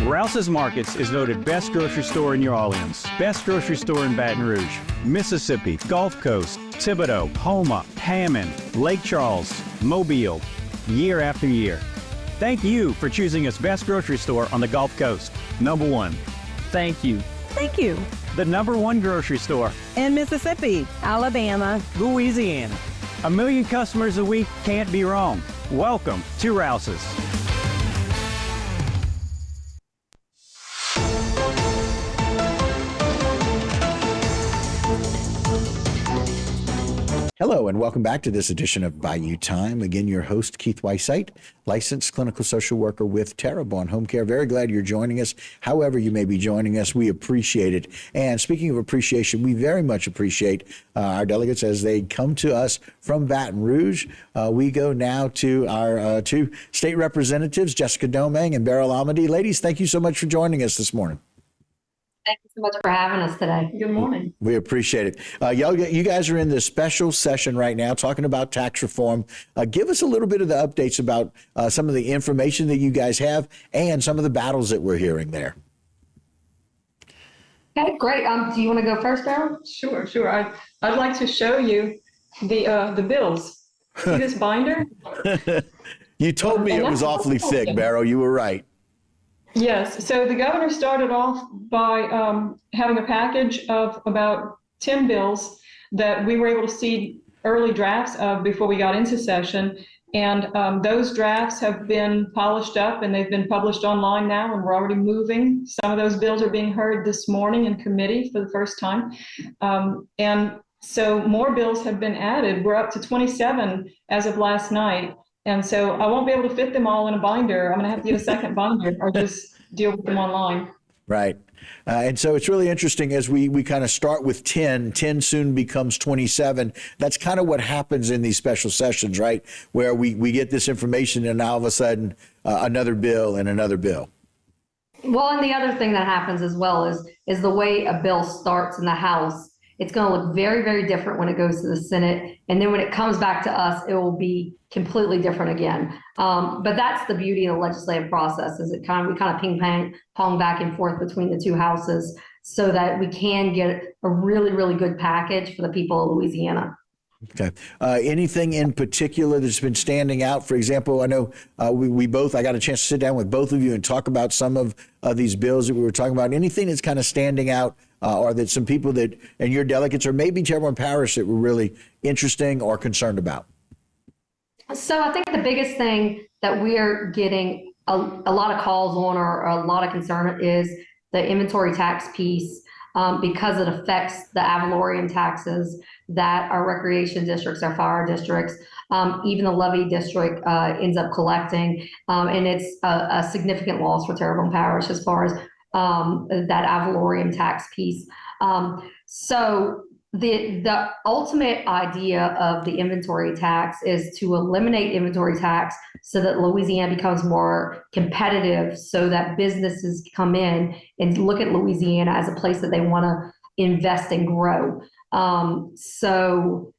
Rouse's Markets is voted best grocery store in New Orleans, best grocery store in Baton Rouge, Mississippi, Gulf Coast, Thibodeau, Houma, Hammond, Lake Charles, Mobile, year after year. Thank you for choosing us best grocery store on the Gulf Coast. Number one. Thank you. Thank you. The number one grocery store In Mississippi, Alabama, Louisiana. 1 million customers a week can't be wrong. Welcome to Rouse's. Hello, and welcome back to this edition of Bayou Time. Again, your host, Keith Weissite, licensed clinical social worker with Terrebonne Home Care. Very glad you're joining us. However you may be joining us, we appreciate it. And speaking of appreciation, we very much appreciate our delegates as they come to us from Baton Rouge. We go now to our two state representatives, Jessica Domingue and Beryl Amity. Ladies, thank you so much for joining us this morning. Thank you so much for having us today. Good morning. We appreciate it. You guys are in this special session right now talking about tax reform. Give us a little bit of the updates about some of the information that you guys have and some of the battles that we're hearing there. Okay, great. Do you want to go first, Beryl? Sure. I'd like to show you the bills. See this binder? You told me it was awfully thick, Beryl. You were right. Yes. So the governor started off by having a package of about 10 bills that we were able to see early drafts of before we got into session. And those drafts have been polished up and they've been published online now, and we're already moving. Some of those bills are being heard this morning in committee for the first time. And so more bills have been added. We're up to 27 as of last night. And so I won't be able to fit them all in a binder. I'm going to have to get a second binder or just deal with them online. Right. And so it's really interesting as we kind of start with 10 soon becomes 27. That's kind of what happens in these special sessions, right? Where we get this information and now all of a sudden another bill and another bill. Well, and the other thing that happens as well is the way a bill starts in the House. It's going to look very, very different when it goes to the Senate. And then when it comes back to us, it will be completely different again. But that's the beauty of the legislative process, is we kind of ping pong back and forth between the two houses so that we can get a really, really good package for the people of Louisiana. Okay. Anything in particular that's been standing out? For example, I know I got a chance to sit down with both of you and talk about some of these bills that we were talking about. Anything that's kind of standing out or that some people that, and your delegates, or maybe Terrebonne Parish, that were really interesting or concerned about? So I think the biggest thing that we are getting a lot of calls on or a lot of concern is the inventory tax piece, because it affects the ad valorem taxes that our recreation districts, our fire districts, even the levy district ends up collecting. And it's a significant loss for Terrebonne Parish as far as that ad valorem tax piece. So the ultimate idea of the inventory tax is to eliminate inventory tax so that Louisiana becomes more competitive, so that businesses come in and look at Louisiana as a place that they want to invest and grow. So,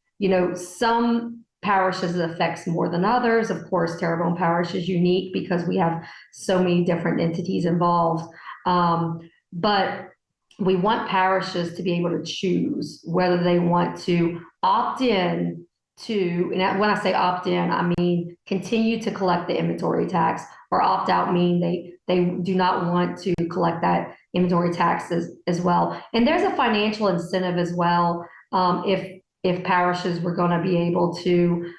some parishes it affects more than others. Of course, Terrebonne Parish is unique because we have so many different entities involved. But we want parishes to be able to choose whether they want to opt in to, and when I say opt in, I mean continue to collect the inventory tax, or opt out mean they do not want to collect that inventory taxes as well. And there's a financial incentive as well. If parishes were going to be able to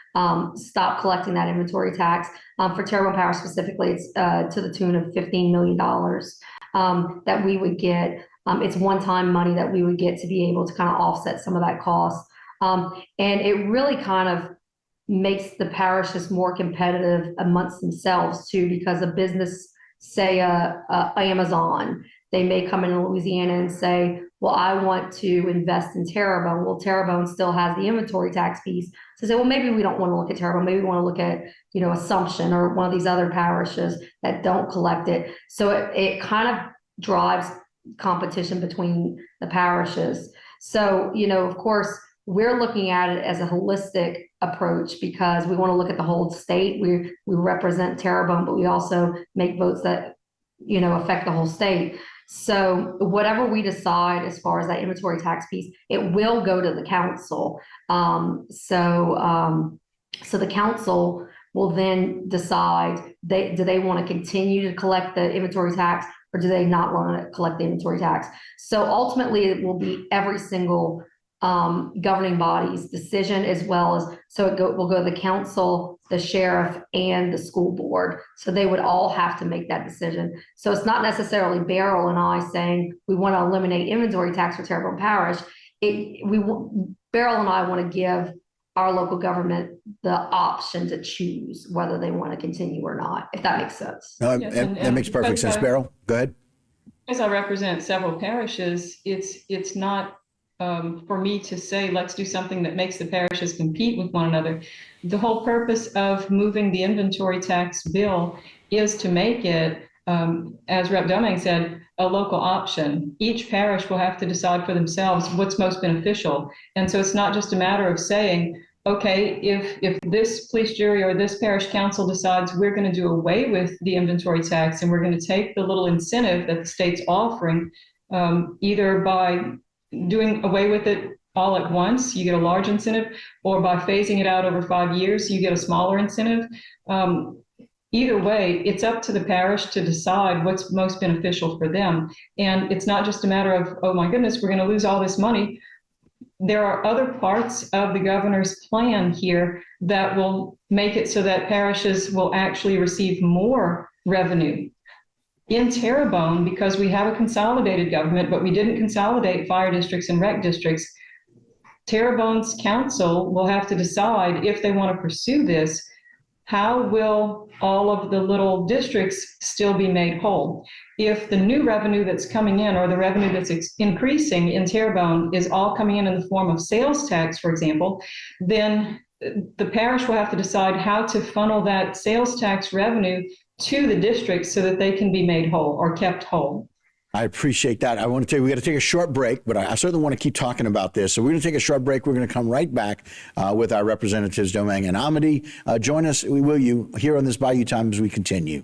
stop collecting that inventory tax, for Terrebonne Parish specifically, it's to the tune of $15 million that we would get. It's one-time money that we would get to be able to kind of offset some of that cost. And it really kind of makes the parishes more competitive amongst themselves too, because a business, say Amazon, they may come into Louisiana and say, well, I want to invest in Terrebonne. Well, Terrebonne still has the inventory tax piece. So say, well, maybe we don't want to look at Terrebonne. Maybe we want to look at, Assumption or one of these other parishes that don't collect it. So it kind of drives competition between the parishes. So, of course, we're looking at it as a holistic approach because we want to look at the whole state. We represent Terrebonne, but we also make votes that affect the whole state. So whatever we decide as far as that inventory tax piece, it will go to the council. So the council will then decide do they want to continue to collect the inventory tax, or do they not want to collect the inventory tax? So ultimately, it will be every single governing body's decision, as well as will go to the council, the sheriff, and the school board. So they would all have to make that decision. So it's not necessarily Beryl and I saying we want to eliminate inventory tax for Terrebonne Parish. Beryl and I want to give our local government the option to choose whether they want to continue or not, if that makes sense. No, that makes perfect sense. Beryl, go ahead. As I represent several parishes, it's not for me to say, let's do something that makes the parishes compete with one another. The whole purpose of moving the inventory tax bill is to make it, as Rep. Domingue said, a local option. Each parish will have to decide for themselves what's most beneficial. And so it's not just a matter of saying, okay, if this police jury or this parish council decides we're going to do away with the inventory tax and we're going to take the little incentive that the state's offering, either by doing away with it all at once, you get a large incentive, or by phasing it out over 5 years, you get a smaller incentive. Either way, it's up to the parish to decide what's most beneficial for them. And it's not just a matter of, oh my goodness, we're going to lose all this money. There are other parts of the governor's plan here that will make it so that parishes will actually receive more revenue. In Terrebonne, because we have a consolidated government, but we didn't consolidate fire districts and rec districts, Terrebonne's council will have to decide if they want to pursue this. How will all of the little districts still be made whole? If the new revenue that's coming in, or the revenue that's increasing in Terrebonne, is all coming in the form of sales tax, for example, then the parish will have to decide how to funnel that sales tax revenue to the district so that they can be made whole or kept whole. I appreciate that. I want to tell you, we got to take a short break, but I certainly want to keep talking about this. So we're going to take a short break. We're going to come right back with our representatives, Domingue and Amity. Join us, will you, here on this Bayou Time as we continue.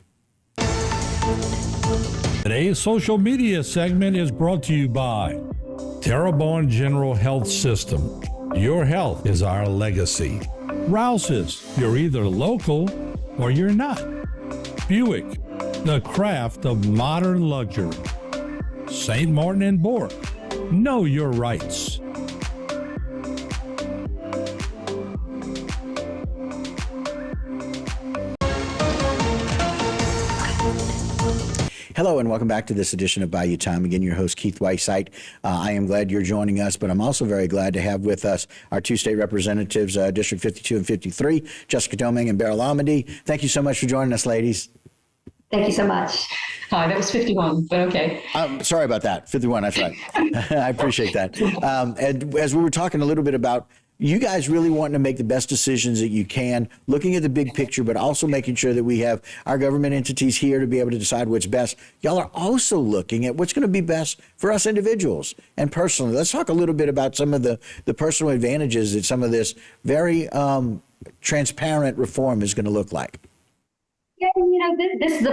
Today's social media segment is brought to you by Terrebonne General Health System. Your health is our legacy. Rouse's, you're either local or you're not. Buick, the craft of modern luxury. St. Martin and Bork, know your rights. Hello and welcome back to this edition of Bayou Time. Again, your host, Keith Whiteside. I am glad you're joining us, but I'm also very glad to have with us our two state representatives, District 52 and 53, Jessica Domingue and Beryl Amity. Thank you so much for joining us, ladies. Thank you so much. Hi, that was 51, but okay. Sorry about that. 51, that's right. I appreciate that. And as we were talking a little bit about you guys really wanting to make the best decisions that you can, looking at the big picture, but also making sure that we have our government entities here to be able to decide what's best. Y'all are also looking at what's going to be best for us individuals and personally. Let's talk a little bit about some of the personal advantages that some of this very transparent reform is going to look like. Yeah, this is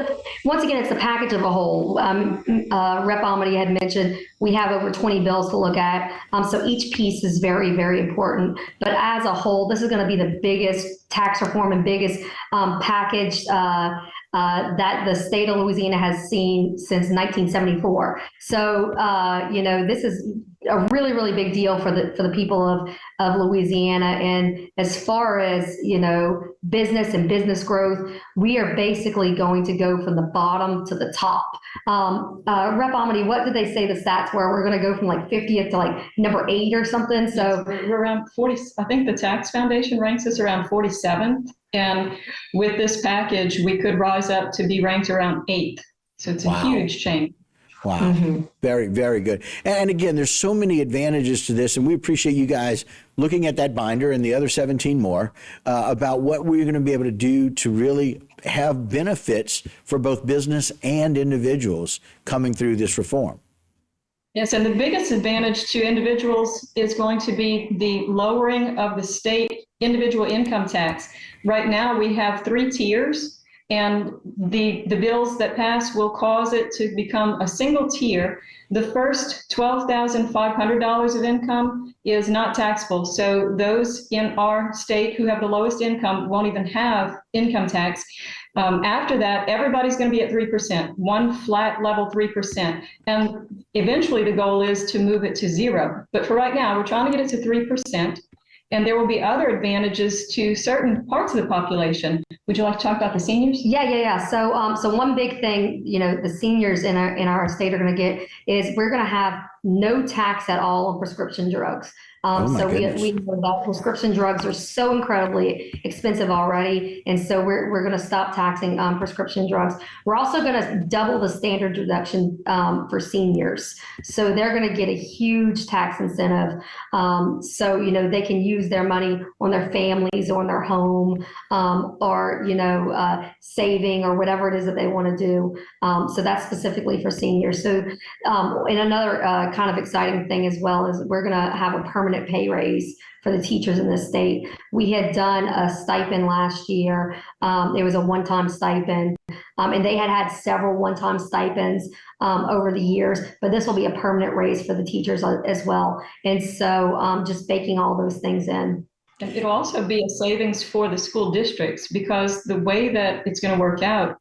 once again, it's the package of a whole. Rep. Amity had mentioned we have over 20 bills to look at. So each piece is very, very important. But as a whole, this is going to be the biggest tax reform and biggest package that the state of Louisiana has seen since 1974. So, this is a really, really big deal for the people of Louisiana. And as far as, business and business growth, we are basically going to go from the bottom to the top. Rep. Amity, what did they say the stats were? We're going to go from like 50th to like number 8 or something. So we're around 40. I think the Tax Foundation ranks us around 47th. And with this package, we could rise up to be ranked around 8th. So it's a huge change. Wow. Mm-hmm. Very, very good. And again, there's so many advantages to this, and we appreciate you guys looking at that binder and the other 17 more about what we're going to be able to do to really have benefits for both business and individuals coming through this reform. Yes, and the biggest advantage to individuals is going to be the lowering of the state individual income tax. Right now, we have 3 tiers. And the bills that pass will cause it to become a single tier. The first $12,500 of income is not taxable. So those in our state who have the lowest income won't even have income tax. After that, everybody's going to be at 3%, one flat level 3%. And eventually the goal is to move it to 0. But for right now, we're trying to get it to 3%. And there will be other advantages to certain parts of the population. Would you like to talk about the seniors? Yeah. So one big thing, the seniors in our state are going to get is we're going to have no tax at all on prescription drugs. So we know that prescription drugs are so incredibly expensive already, and so we're going to stop taxing prescription drugs. We're also going to double the standard deduction for seniors, so they're going to get a huge tax incentive. So they can use their money on their families, or on their home, or saving, or whatever it is that they want to do. So that's specifically for seniors. So and another kind of exciting thing as well is we're going to have a permanent pay raise for the teachers in this state. We had done a stipend last year. It was a one-time stipend, and they had several one-time stipends over the years, but this will be a permanent raise for the teachers as well. And so just baking all those things in. And it'll also be a savings for the school districts, because the way that it's going to work out,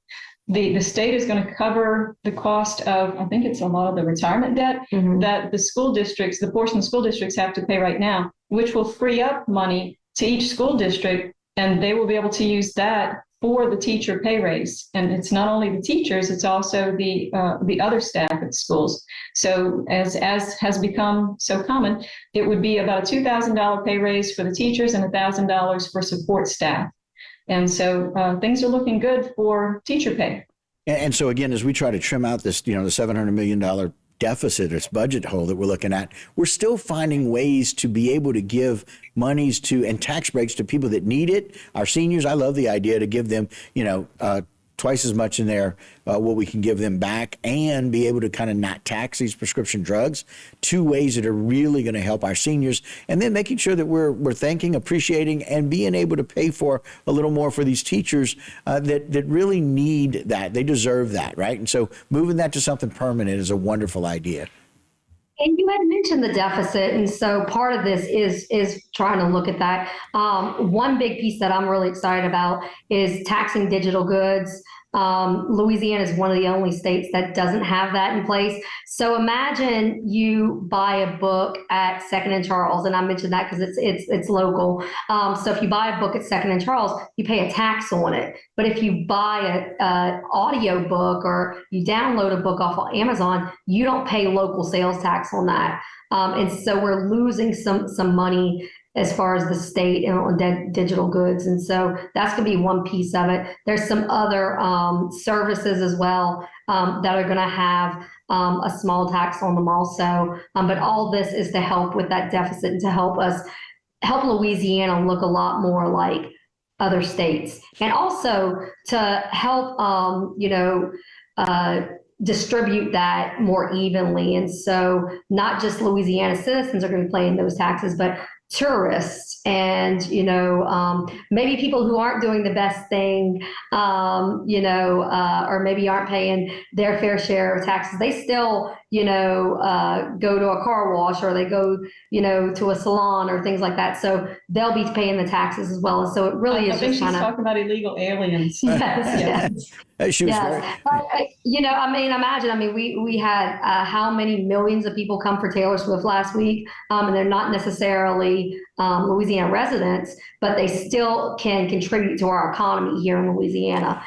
the state is going to cover the cost of, I think it's a lot of the retirement debt that the school districts, the portion the school districts have to pay right now, which will free up money to each school district, and they will be able to use that for the teacher pay raise. And it's not only the teachers, it's also the other staff at schools. So as has become so common, it would be about a $2,000 pay raise for the teachers and $1,000 for support staff. And so things are looking good for teacher pay. And so again, as we try to trim out this, the $700 million deficit, this budget hole that we're looking at, we're still finding ways to be able to give monies to and tax breaks to people that need it. Our seniors, I love the idea to give them, twice as much in there, what we can give them back, and be able to kind of not tax these prescription drugs. Two ways that are really going to help our seniors, and then making sure that we're thanking, appreciating, and being able to pay for a little more for these teachers that really need that. They deserve that, right? And so moving that to something permanent is a wonderful idea. And you had mentioned the deficit, and so part of this is trying to look at that. One big piece that I'm really excited about is taxing digital goods. Louisiana is one of the only states that doesn't have that in place. So imagine you buy a book at Second and Charles, and I mentioned that because it's local. So if you buy a book at Second and Charles, you pay a tax on it. But if you buy an audio book or you download a book off of Amazon, you don't pay local sales tax on that. And so we're losing some money as far as the state and on digital goods. And so that's going to be one piece of it. There's some other services as well that are going to have a small tax on them also. But all this is to help with that deficit and to help Louisiana look a lot more like other states. And also to help, distribute that more evenly. And so not just Louisiana citizens are going to be paying those taxes, but tourists and, maybe people who aren't doing the best thing, or maybe aren't paying their fair share of taxes. They still, go to a car wash, or they go, to a salon or things like that. So they'll be paying the taxes as well. And so it really is just kind of talking about illegal aliens. Yes. She was very... Imagine, we had how many millions of people come for Taylor Swift last week, and they're not necessarily Louisiana residents, but they still can contribute to our economy here in Louisiana.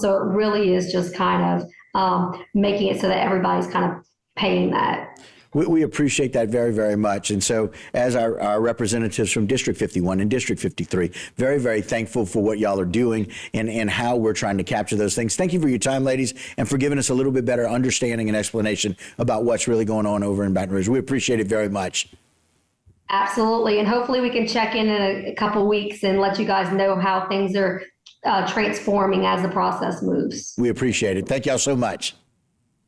So it really is just kind of making it so that everybody's kind of paying that. We appreciate that very, very much. And so as our representatives from District 51 and District 53, very, very thankful for what y'all are doing and how we're trying to capture those things. Thank you for your time, ladies, and for giving us a little bit better understanding and explanation about what's really going on over in Baton Rouge. We appreciate it very much. Absolutely. And hopefully we can check in a couple of weeks and let you guys know how things are transforming as the process moves. We appreciate it. Thank y'all so much.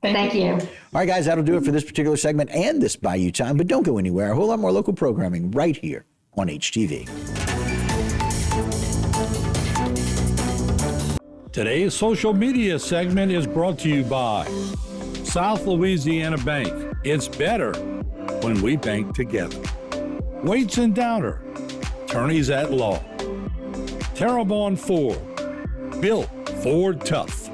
Thank you. All right, guys, that'll do it for this particular segment and this Bayou Time. But don't go anywhere. A whole lot more local programming right here on HTV. Today's social media segment is brought to you by South Louisiana Bank. It's better when we bank together. Waits and Downer, attorneys at law. Terrebonne Ford, built Ford tough.